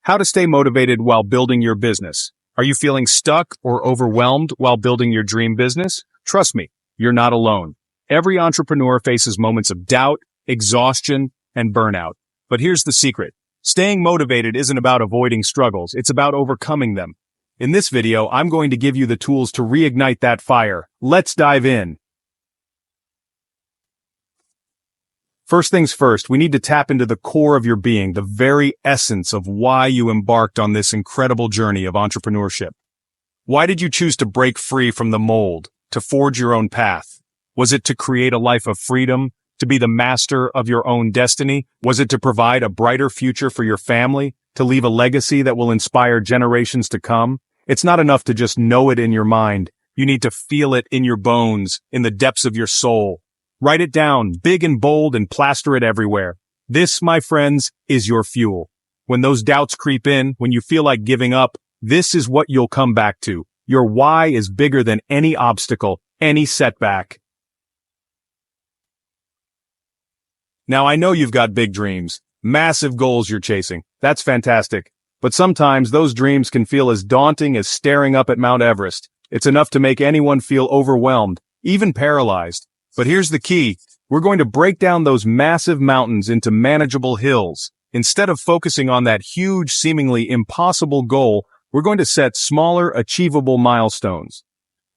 How to stay motivated while building your business. Are you feeling stuck or overwhelmed while building your dream business? Trust me, you're not alone. Every entrepreneur faces moments of doubt, exhaustion, and burnout. But here's the secret. Staying motivated isn't about avoiding struggles, it's about overcoming them. In this video, I'm going to give you the tools to reignite that fire. Let's dive in. First things first, we need to tap into the core of your being, the very essence of why you embarked on this incredible journey of entrepreneurship. Why did you choose to break free from the mold, to forge your own path? Was it to create a life of freedom, to be the master of your own destiny? Was it to provide a brighter future for your family, to leave a legacy that will inspire generations to come? It's not enough to just know it in your mind. You need to feel it in your bones, in the depths of your soul. Write it down, big and bold, and plaster it everywhere. This, my friends, is your fuel. When those doubts creep in, when you feel like giving up, this is what you'll come back to. Your why is bigger than any obstacle, any setback. Now, I know you've got big dreams, massive goals you're chasing. That's fantastic. But sometimes those dreams can feel as daunting as staring up at Mount Everest. It's enough to make anyone feel overwhelmed, even paralyzed. But here's the key. We're going to break down those massive mountains into manageable hills. Instead of focusing on that huge, seemingly impossible goal, we're going to set smaller, achievable milestones.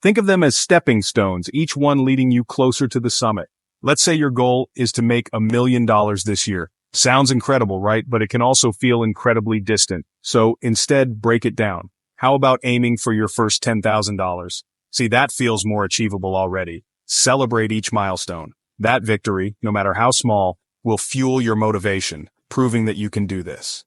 Think of them as stepping stones, each one leading you closer to the summit. Let's say your goal is to make $1 million this year. Sounds incredible, right? But it can also feel incredibly distant. So instead, break it down. How about aiming for your first $10,000? See, that feels more achievable already. Celebrate each milestone. That victory, no matter how small, will fuel your motivation, proving that you can do this.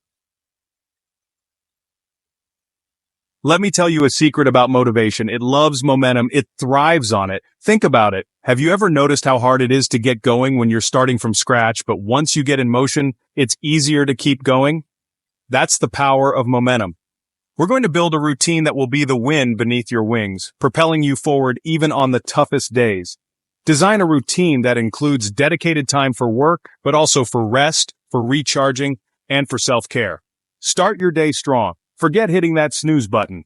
Let me tell you a secret about motivation. It loves momentum. It thrives on it. Think about it. Have you ever noticed how hard it is to get going when you're starting from scratch, but once you get in motion, it's easier to keep going? That's the power of momentum. We're going to build a routine that will be the wind beneath your wings, propelling you forward even on the toughest days. Design a routine that includes dedicated time for work, but also for rest, for recharging, and for self-care. Start your day strong. Forget hitting that snooze button.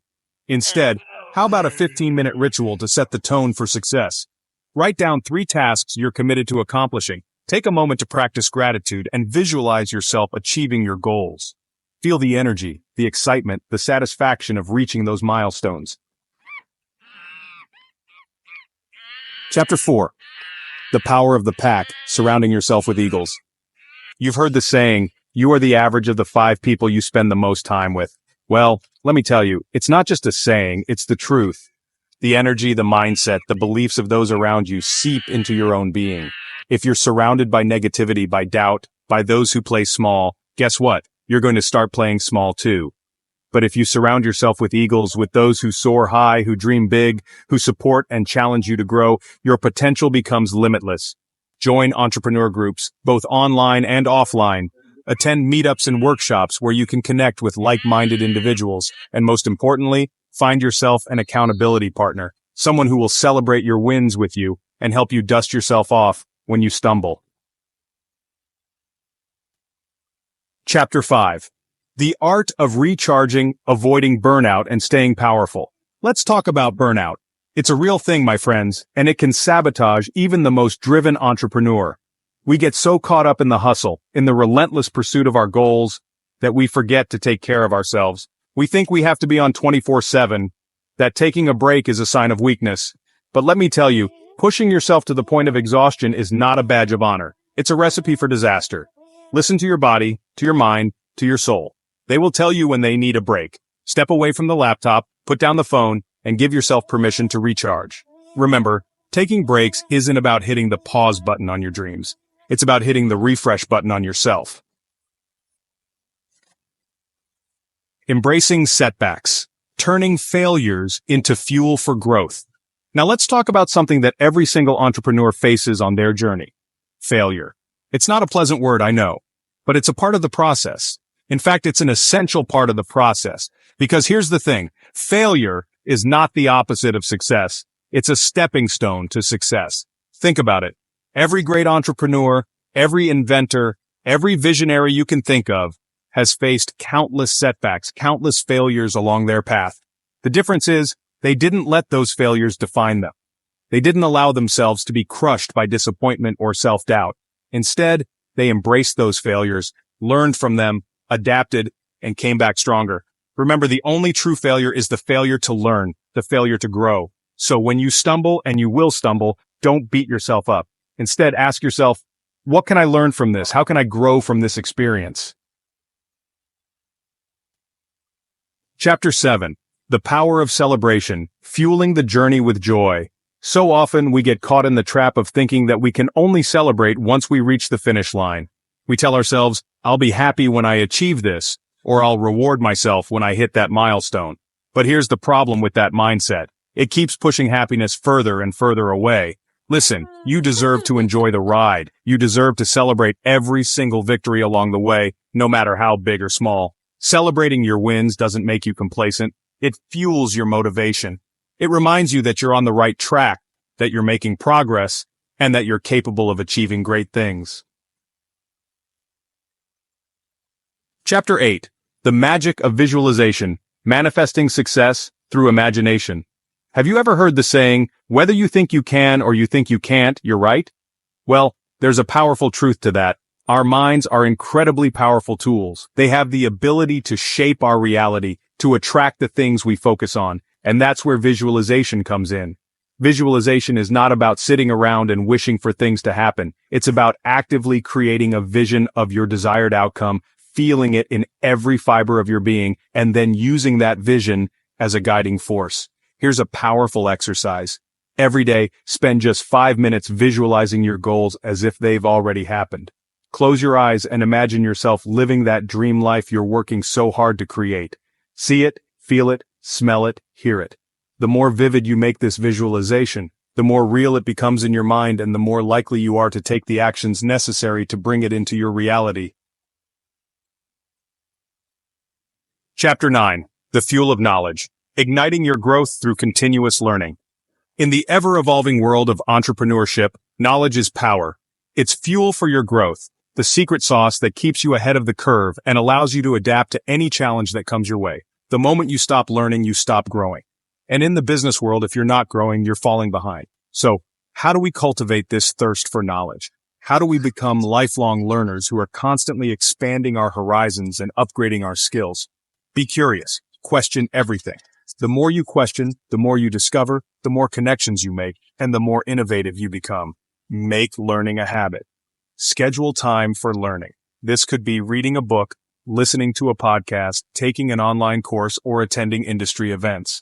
Instead, how about a 15-minute ritual to set the tone for success? Write down 3 tasks you're committed to accomplishing. Take a moment to practice gratitude and visualize yourself achieving your goals. Feel the energy, the excitement, the satisfaction of reaching those milestones. Chapter 4. The Power of the Pack, Surrounding Yourself with Eagles. You've heard the saying, you are the average of the 5 people you spend the most time with. Well, let me tell you, it's not just a saying, it's the truth. The energy, the mindset, the beliefs of those around you seep into your own being. If you're surrounded by negativity, by doubt, by those who play small, guess what? You're going to start playing small too. But if you surround yourself with eagles, with those who soar high, who dream big, who support and challenge you to grow, your potential becomes limitless. Join entrepreneur groups, both online and offline. Attend meetups and workshops where you can connect with like-minded individuals. And most importantly, find yourself an accountability partner, someone who will celebrate your wins with you and help you dust yourself off when you stumble. Chapter 5. The Art of Recharging, Avoiding Burnout, and Staying Powerful. Let's talk about burnout. It's a real thing, my friends, and it can sabotage even the most driven entrepreneur. We get so caught up in the hustle, in the relentless pursuit of our goals, that we forget to take care of ourselves. We think we have to be on 24/7, that taking a break is a sign of weakness. But let me tell you, pushing yourself to the point of exhaustion is not a badge of honor. It's a recipe for disaster. Listen to your body, to your mind, to your soul. They will tell you when they need a break. Step away from the laptop, put down the phone, and give yourself permission to recharge. Remember, taking breaks isn't about hitting the pause button on your dreams. It's about hitting the refresh button on yourself. Embracing setbacks. Turning failures into fuel for growth. Now let's talk about something that every single entrepreneur faces on their journey. Failure. It's not a pleasant word, I know, but it's a part of the process. In fact, it's an essential part of the process. Because here's the thing, failure is not the opposite of success. It's a stepping stone to success. Think about it. Every great entrepreneur, every inventor, every visionary you can think of has faced countless setbacks, countless failures along their path. The difference is, they didn't let those failures define them. They didn't allow themselves to be crushed by disappointment or self-doubt. Instead, they embraced those failures, learned from them, adapted, and came back stronger. Remember, the only true failure is the failure to learn, the failure to grow. So when you stumble, and you will stumble, don't beat yourself up. Instead, ask yourself, what can I learn from this? How can I grow from this experience? Chapter 7. The Power of Celebration, Fueling the Journey with Joy. So often we get caught in the trap of thinking that we can only celebrate once we reach the finish line. We tell ourselves, I'll be happy when I achieve this, or I'll reward myself when I hit that milestone. But here's the problem with that mindset. It keeps pushing happiness further and further away. Listen, you deserve to enjoy the ride. You deserve to celebrate every single victory along the way, no matter how big or small. Celebrating your wins doesn't make you complacent. It fuels your motivation. It reminds you that you're on the right track, that you're making progress, and that you're capable of achieving great things. Chapter 8. The Magic of Visualization, Manifesting Success Through Imagination. Have you ever heard the saying, whether you think you can or you think you can't, you're right? Well, there's a powerful truth to that. Our minds are incredibly powerful tools. They have the ability to shape our reality, to attract the things we focus on, and that's where visualization comes in. Visualization is not about sitting around and wishing for things to happen. It's about actively creating a vision of your desired outcome, feeling it in every fiber of your being, and then using that vision as a guiding force. Here's a powerful exercise. Every day, spend just 5 minutes visualizing your goals as if they've already happened. Close your eyes and imagine yourself living that dream life you're working so hard to create. See it, feel it, smell it, hear it. The more vivid you make this visualization, the more real it becomes in your mind and the more likely you are to take the actions necessary to bring it into your reality. Chapter 9. The Fuel of Knowledge, Igniting Your Growth Through Continuous Learning. In the ever-evolving world of entrepreneurship, knowledge is power. It's fuel for your growth, the secret sauce that keeps you ahead of the curve and allows you to adapt to any challenge that comes your way. The moment you stop learning, you stop growing. And in the business world, if you're not growing, you're falling behind. So, how do we cultivate this thirst for knowledge? How do we become lifelong learners who are constantly expanding our horizons and upgrading our skills? Be curious. Question everything. The more you question, the more you discover, the more connections you make, and the more innovative you become. Make learning a habit. Schedule time for learning. This could be reading a book, listening to a podcast, taking an online course, or attending industry events.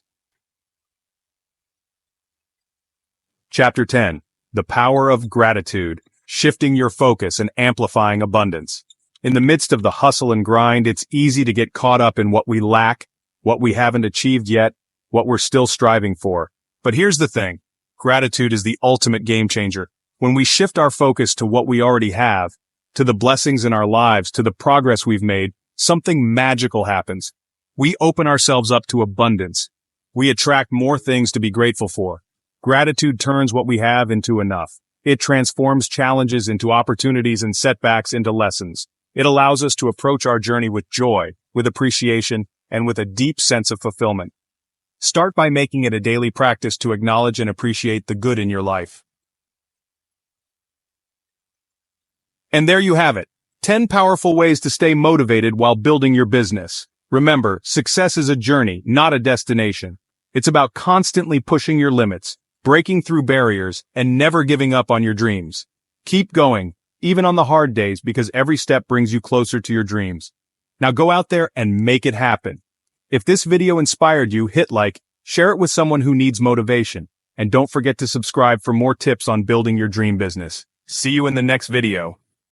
Chapter 10. The Power of Gratitude, Shifting Your Focus and Amplifying Abundance. In the midst of the hustle and grind, it's easy to get caught up in what we lack, what we haven't achieved yet, what we're still striving for. But here's the thing. Gratitude is the ultimate game changer. When we shift our focus to what we already have, to the blessings in our lives, to the progress we've made, something magical happens. We open ourselves up to abundance. We attract more things to be grateful for. Gratitude turns what we have into enough. It transforms challenges into opportunities and setbacks into lessons. It allows us to approach our journey with joy, with appreciation, and with a deep sense of fulfillment. Start by making it a daily practice to acknowledge and appreciate the good in your life. And there you have it. 10 powerful ways to stay motivated while building your business. Remember, success is a journey, not a destination. It's about constantly pushing your limits, breaking through barriers, and never giving up on your dreams. Keep going, even on the hard days, because every step brings you closer to your dreams. Now go out there and make it happen. If this video inspired you, hit like, share it with someone who needs motivation, and don't forget to subscribe for more tips on building your dream business. See you in the next video.